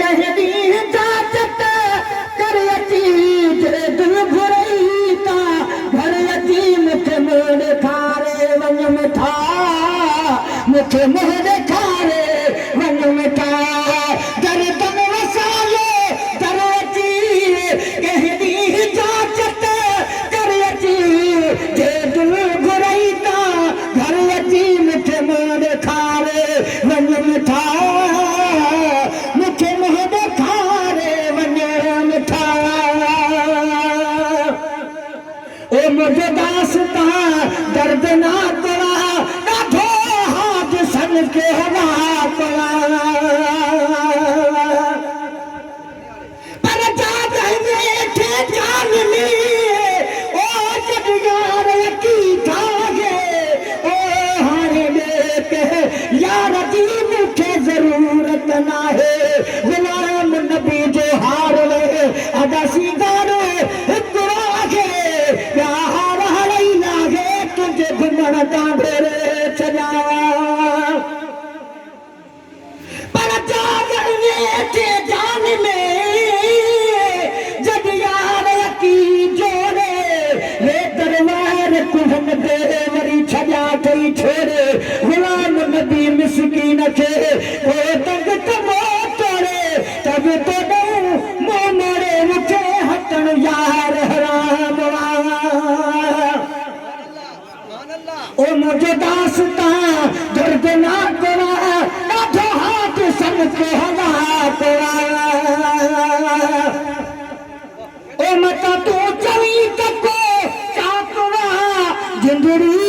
कहदी इजाजत कर अची जे दिल घुरई ता घर अची मुखे मुंह ॾेखारे वञ मिठा मुखे मुंह ॾेखारे वञ मिठा दर्द में वसायो दर अची कहदी इजाजत कर अची जे दिल घुरई ता घर अची मुखे मुंह ॾेखारे वञ मिठा मुखे मुंह ॾेखारे वञ मिठा ओ मुझे दास्ता दर्द ना करा ॾाढो हाथ सन के हवा पड़ा पर जात वेठे जान में ओ जग यार की थागे ओ हाणे देखे यार जी मुखे जरूरत ना है गुलाम नबी जो हार वे अदासी गारो हिकड़ो आगे प्यार हड़ई लागे तुझे घुमण तांडे रे चला पर जाग वेठे जान में जग यार की जोड़े वे दरबार कुहन दे वरी छजा कई छोड़े गुलाम नबी मिस्कीन खे ओ तंग तमो तोड़े तब तो मुंह मोड़े मुखे हटण यार हराम ओ मुझे दास्ता दर्द ना करा ॾाढो हाथ सन के हवा पड़ा ओ मता तू चवी तको चाकवा जिंदड़ी